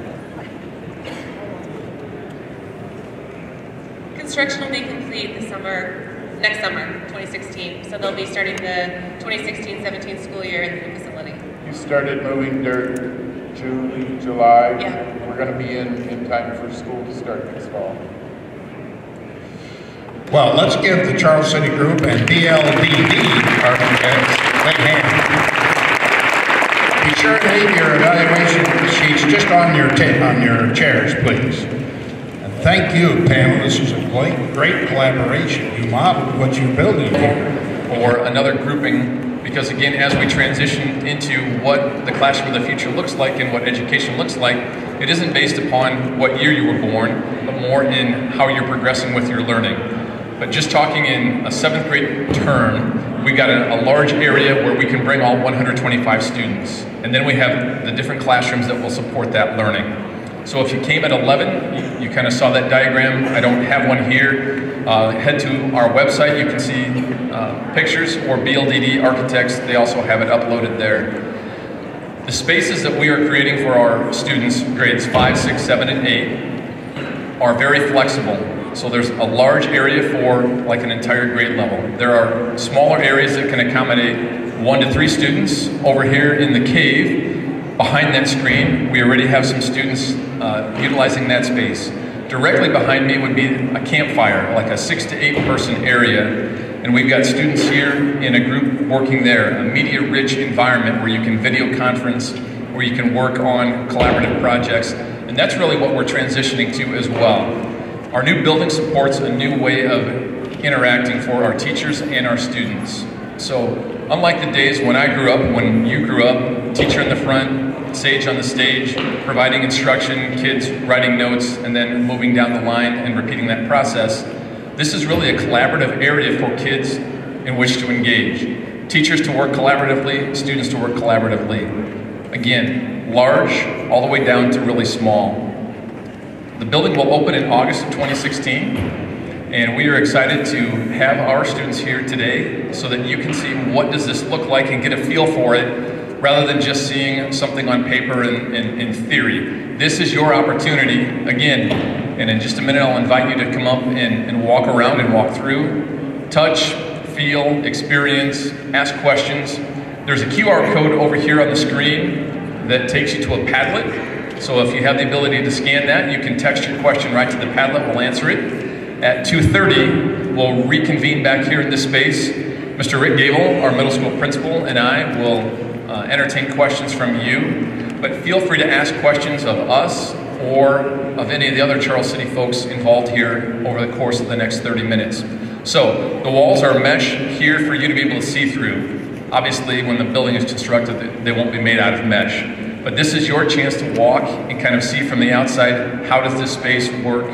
Construction will be complete next summer, 2016. So they'll be starting the 2016-17 school year in the new facility. You started moving dirt June, July. Yeah. We're going to be in time for school to start next fall. Well, let's give the Charles City Group and BLDD architects a big hand. Be sure to leave your evaluation sheets just on your chairs, please. And thank you, panel. This is a great collaboration. You modeled what you're building here. or another grouping, because again, as we transition into what the classroom of the future looks like and what education looks like, it isn't based upon what year you were born, but more in how you're progressing with your learning. But just talking in a 7th grade term, we've got a large area where we can bring all 125 students. And then we have the different classrooms that will support that learning. So if you came at 11, you kind of saw that diagram. I don't have one here. Head to our website, you can see pictures, or BLDD Architects, they also have it uploaded there. The spaces that we are creating for our students, grades 5, 6, 7, and 8, are very flexible. So there's a large area for like an entire grade level. There are smaller areas that can accommodate 1 to 3 students. Over here in the cave, behind that screen, we already have some students utilizing that space. Directly behind me would be a campfire, like a 6 to 8 person area. And we've got students here in a group working there, a media-rich environment where you can video conference, where you can work on collaborative projects. And that's really what we're transitioning to as well. Our new building supports a new way of interacting for our teachers and our students. So unlike the days when I grew up, when you grew up, teacher in the front, sage on the stage, providing instruction, kids writing notes, and then moving down the line and repeating that process, this is really a collaborative area for kids in which to engage. Teachers to work collaboratively, students to work collaboratively. Again, large all the way down to really small. The building will open in August of 2016, and we are excited to have our students here today so that you can see what does this look like and get a feel for it, rather than just seeing something on paper and in theory. This is your opportunity, again, and in just a minute I'll invite you to come up and walk around and walk through, touch, feel, experience, ask questions. There's a QR code over here on the screen that takes you to a Padlet. So if you have the ability to scan that, you can text your question right to the Padlet, we'll answer it. At 2:30, we'll reconvene back here in this space. Mr. Rick Gable, our middle school principal, and I will entertain questions from you, but feel free to ask questions of us or of any of the other Charles City folks involved here over the course of the next 30 minutes. So the walls are mesh here for you to be able to see through. Obviously, when the building is constructed, they won't be made out of mesh. But this is your chance to walk and kind of see from the outside, how does this space work?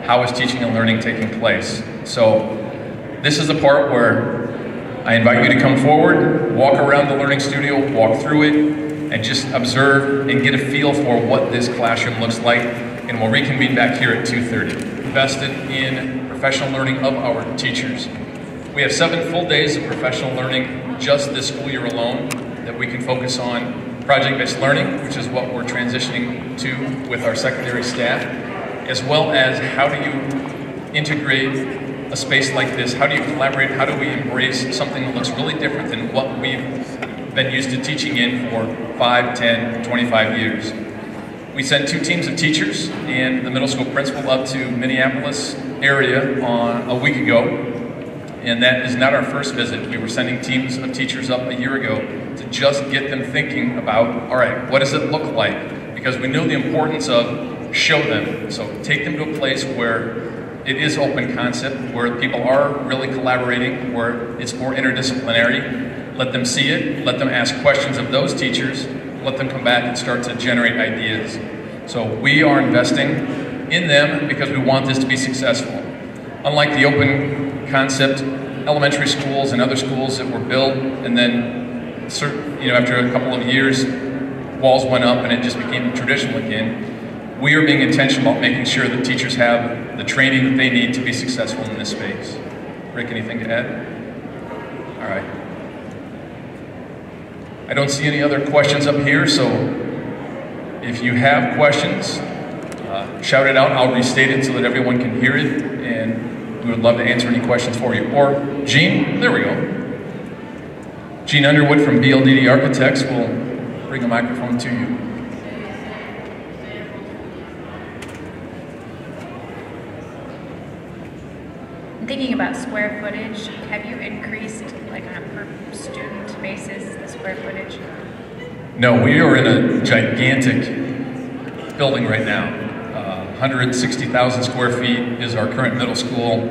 How is teaching and learning taking place? So this is the part where I invite you to come forward, walk around the learning studio, walk through it, and just observe and get a feel for what this classroom looks like. And we'll reconvene back here at 2:30. Invested in professional learning of our teachers. We have 7 full days of professional learning just this school year alone that we can focus on project-based learning, which is what we're transitioning to with our secondary staff, as well as how do you integrate a space like this? How do you collaborate? How do we embrace something that looks really different than what we've been used to teaching in for 5, 10, 25 years? We sent 2 teams of teachers and the middle school principal up to Minneapolis area on a week ago. And that is not our first visit. We were sending teams of teachers up a year ago to just get them thinking about, all right, what does it look like? Because we know the importance of show them. So take them to a place where it is open concept, where people are really collaborating, where it's more interdisciplinary. Let them see it, let them ask questions of those teachers, let them come back and start to generate ideas. So we are investing in them because we want this to be successful. Unlike the open concept elementary schools and other schools that were built and then after a couple of years walls went up and it just became traditional again, we are being intentional about making sure that teachers have the training that they need to be successful in this space. Rick, anything to add? All right. I don't see any other questions up here, so if you have questions, shout it out. I'll restate it so that everyone can hear it, and we would love to answer any questions for you. Or Gene, there we go. Gene Underwood from BLDD Architects will bring a microphone to you. Thinking about square footage, have you increased, like on a per student basis, the square footage? No, we are in a gigantic building right now. 160,000 square feet is our current middle school.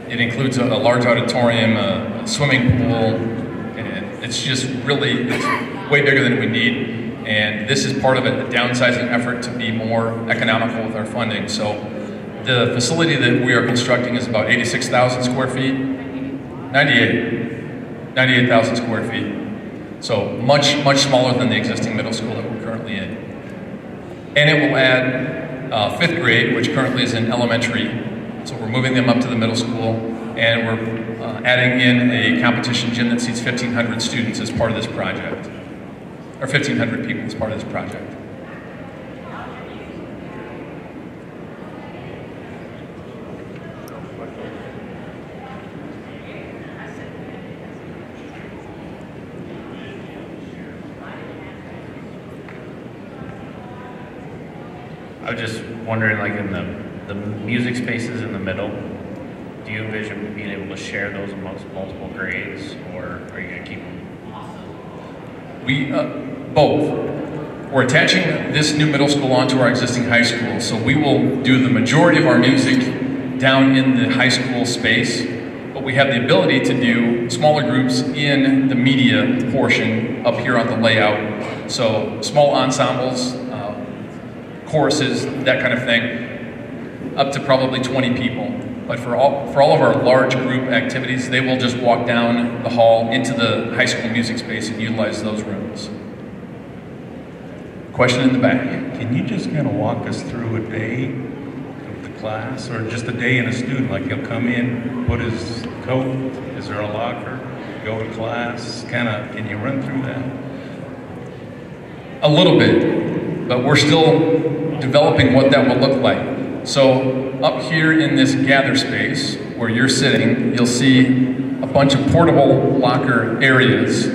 It includes a large auditorium, a swimming pool, and it's just really, it's way bigger than we need. And this is part of a downsizing effort to be more economical with our funding. So the facility that we are constructing is about 86,000 square feet, 98,000 square feet. So much smaller than the existing middle school that we're currently in. And it will add fifth grade, which currently is in elementary. So we're moving them up to the middle school, and we're adding in a competition gym that seats 1,500 students as part of this project, or 1,500 people as part of this project. I was just wondering, like in the music spaces in the middle, do you envision being able to share those amongst multiple grades, or are you going to keep them? We, both. We're attaching this new middle school onto our existing high school, so we will do the majority of our music down in the high school space, but we have the ability to do smaller groups in the media portion up here on the layout. So small ensembles, choruses, that kind of thing, up to probably 20 people. But for all of our large group activities, they will just walk down the hall into the high school music space and utilize those rooms. Question in the back. Can you just kind of walk us through a day of the class, or just a day in a student? Like he'll come in, put his coat, is there a locker, go to class, kind of, can you run through that? A little bit. But we're still developing what that will look like. So up here in this gather space where you're sitting, you'll see a bunch of portable locker areas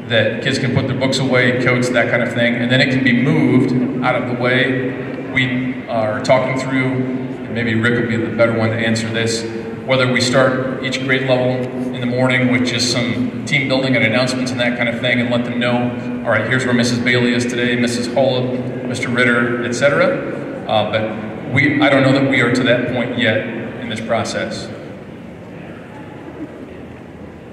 that kids can put their books away, coats, that kind of thing, and then it can be moved out of the way. We are talking through, and maybe Rick would be the better one to answer this, whether we start each grade level in the morning with just some team building and announcements and that kind of thing, and let them know, all right, here's where Mrs. Bailey is today, Mrs. Holub, Mr. Ritter, etc. But I don't know that we are to that point yet in this process.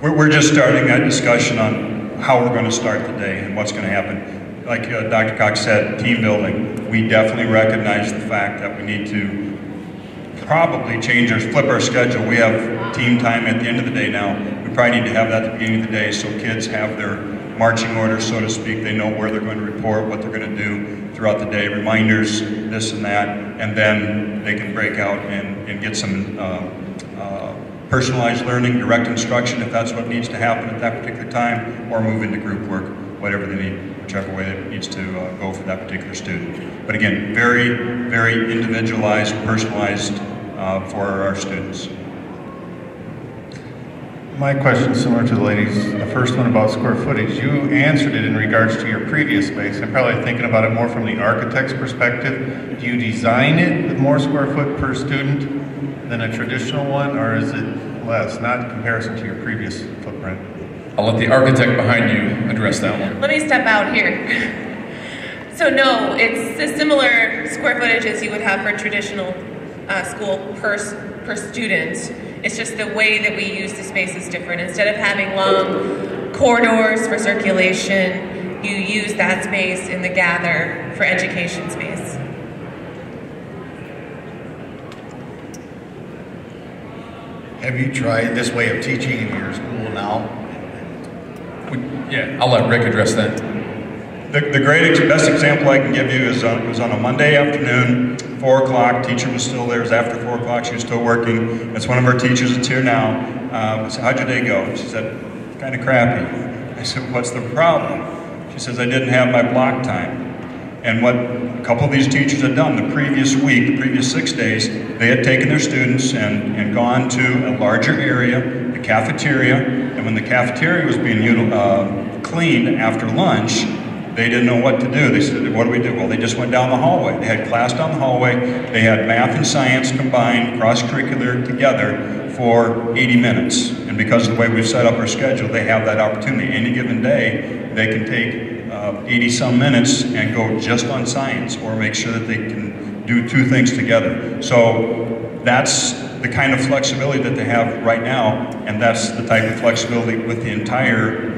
We're just starting that discussion on how we're going to start the day and what's going to happen. Like Dr. Cox said, team building. We definitely recognize the fact that we need to probably flip our schedule. We have team time at the end of the day now. We probably need to have that at the beginning of the day so kids have their marching orders, so to speak. They know where they're going to report, what they're going to do throughout the day, reminders, this and that, and then they can break out and get some personalized learning, direct instruction if that's what needs to happen at that particular time, or move into group work, whatever they need, whichever way it needs to go for that particular student. But again, very, very individualized, personalized for our students. My question is similar to the ladies. The first one about square footage. You answered it in regards to your previous space. I'm probably thinking about it more from the architect's perspective. Do you design it with more square foot per student than a traditional one, or is it less, not in comparison to your previous footprint? I'll let the architect behind you address that one. Let me step out here. So no, it's a similar square footage as you would have for a traditional school per student. It's just the way that we use the space is different. Instead of having long corridors for circulation, you use that space in the gather for education space. Have you tried this way of teaching in your school now? Yeah, I'll let Rick address that. The best example I can give you is it was on a Monday afternoon, 4 o'clock, teacher was still there. It was after 4 o'clock, she was still working. It's one of our teachers that's here now. I said, how'd your day go? She said, kind of crappy. I said, what's the problem? She says, I didn't have my block time. And what a couple of these teachers had done the previous week, the previous 6 days, they had taken their students and gone to a larger area, the cafeteria, and when the cafeteria was being cleaned after lunch, they didn't know what to do. They said, what do we do? Well, they just went down the hallway. They had class down the hallway. They had math and science combined, cross-curricular together for 80 minutes. And because of the way we've set up our schedule, they have that opportunity. Any given day, they can take 80-some minutes and go just on science, or make sure that they can do 2 things together. So that's the kind of flexibility that they have right now, and that's the type of flexibility with the entire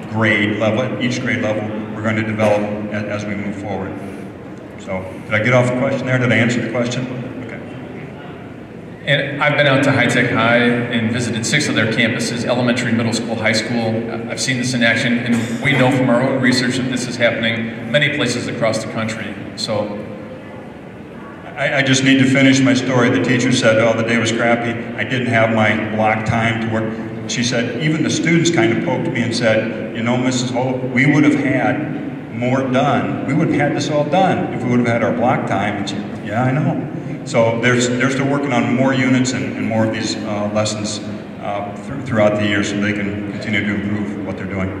grade level, each grade level, we're going to develop as we move forward. So, did I get off the question there? Did I answer the question? Okay. And I've been out to High Tech High and visited 6 of their campuses, elementary, middle school, high school. I've seen this in action, and we know from our own research that this is happening many places across the country. So, I just need to finish my story. The teacher said, oh, the day was crappy. I didn't have my block time to work. She said, even the students kind of poked me and said, you know, Mrs. Holub, we would have had more done. We would have had this all done if we would have had our block time. And she, yeah, I know. So they're still working on more units and more of these lessons throughout the year so they can continue to improve what they're doing.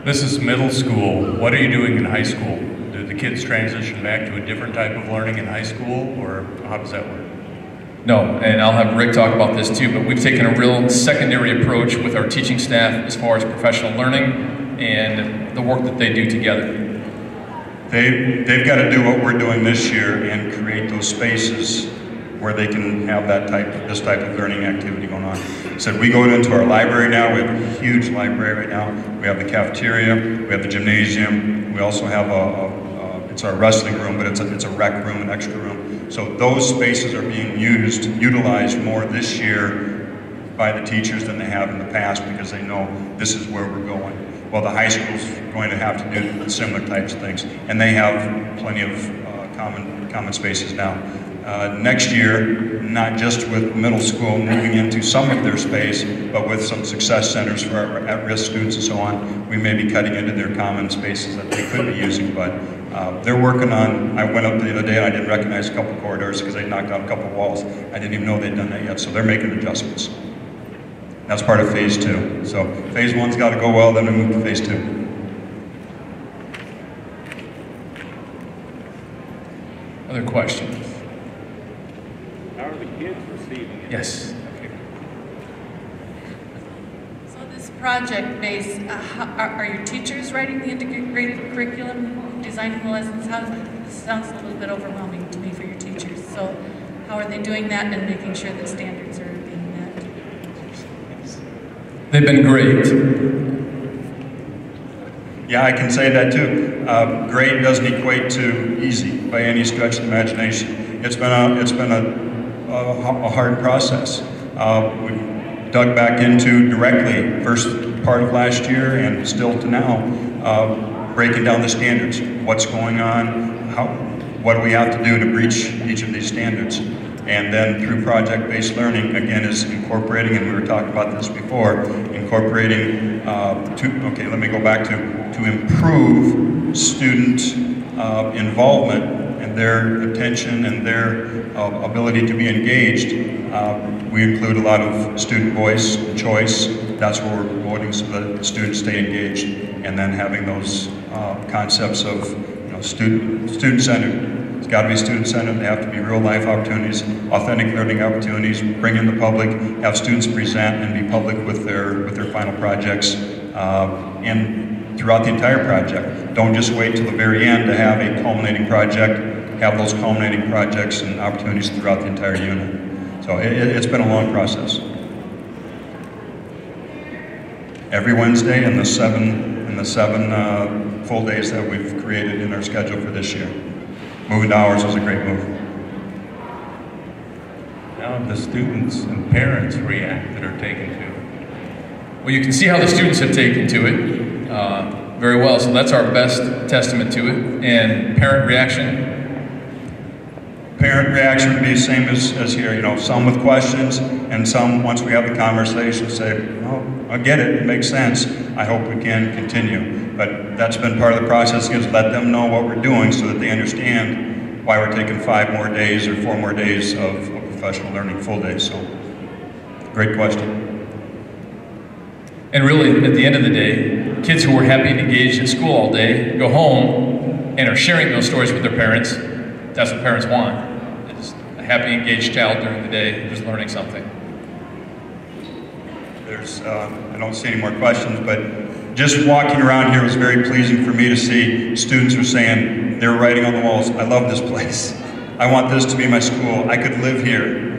This is middle school. What are you doing in high school? Do the kids transition back to a different type of learning in high school, or how does that work? no, and I'll have Rick talk about this too, but we've taken a real secondary approach with our teaching staff as far as professional learning and the work that they do together. They've got to do what we're doing this year and create those spaces where they can have this type of learning activity going on. So we go into our library now. We have a huge library right now. We have the cafeteria. We have the gymnasium. We also have it's our wrestling room, but it's a rec room, an extra room. So those spaces are being utilized more this year by the teachers than they have in the past because they know this is where we're going. Well, the high school's going to have to do similar types of things, and they have plenty of common spaces now. Next year, not just with middle school moving into some of their space, but with some success centers for our at-risk students and so on, we may be cutting into their common spaces that they could be using, but they're working on, I went up the other day and I didn't recognize a couple corridors because they knocked out a couple walls. I didn't even know they'd done that yet, so they're making adjustments. That's part of phase 2. So phase 1's got to go well, then we move to phase 2. Other questions? How are the kids receiving it? Yes. So this project base, are your teachers writing the integrated curriculum, designing the lessons? This sounds a little bit overwhelming to me for your teachers. So how are they doing that and making sure that standards are being met? They've been great. Yeah, I can say that too. Great doesn't equate to easy by any stretch of the imagination. It's been a hard process. We've dug back into directly first part of last year and still to now, breaking down the standards. What's going on? What do we have to do to breach each of these standards? And then through project-based learning, again, is incorporating, and we were talking about this before, incorporating, let me go back to improve student involvement and their attention and their ability to be engaged. We include a lot of student voice and choice. That's what we're promoting so that the students stay engaged. And then having those concepts of student-centered. It's got to be student-centered. They have to be real-life opportunities, authentic learning opportunities. Bring in the public, have students present, and be public with their final projects. And throughout the entire project, don't just wait till the very end to have a culminating project. Have those culminating projects and opportunities throughout the entire unit. So it's been a long process. Every Wednesday and the seven full days that we've created in our schedule for this year. Moving to hours was a great move. How have the students and parents react that are taken to it? Well, you can see how the students have taken to it very well, so that's our best testament to it. And parent reaction? Parent reaction would be the same as here, some with questions, and some, once we have the conversation, say, oh, I get it, it makes sense. I hope we can continue. But that's been part of the process, is let them know what we're doing so that they understand why we're taking 5 more days or 4 more days of professional learning, full days. So, great question. And really, at the end of the day, kids who are happy and engaged at school all day go home and are sharing those stories with their parents. That's what parents want. It's a happy, engaged child during the day who's learning something. I don't see any more questions, but just walking around here was very pleasing for me to see students were saying, they were writing on the walls, I love this place. I want this to be my school. I could live here.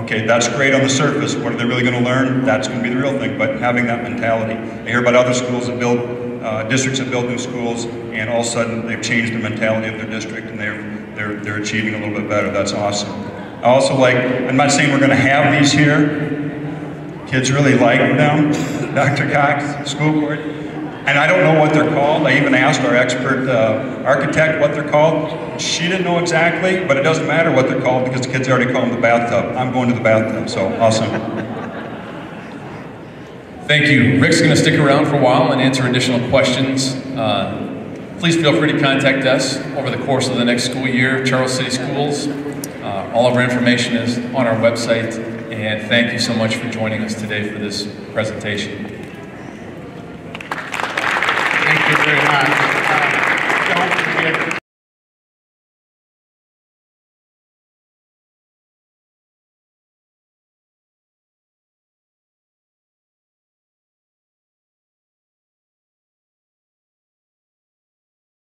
Okay, that's great on the surface. What are they really going to learn? That's going to be the real thing, but having that mentality. I hear about other schools that build, districts that build new schools, and all of a sudden they've changed the mentality of their district and they're achieving a little bit better. That's awesome. I also like, I'm not saying we're going to have these here. Kids really like them, Dr. Cox, school board. And I don't know what they're called. I even asked our expert architect what they're called. She didn't know exactly, but it doesn't matter what they're called because the kids already call them the bathtub. I'm going to the bathtub, so awesome. Thank you. Rick's going to stick around for a while and answer additional questions. Please feel free to contact us over the course of the next school year, Charles City Schools. All of our information is on our website, and thank you so much for joining us today for this presentation. Thank you very much.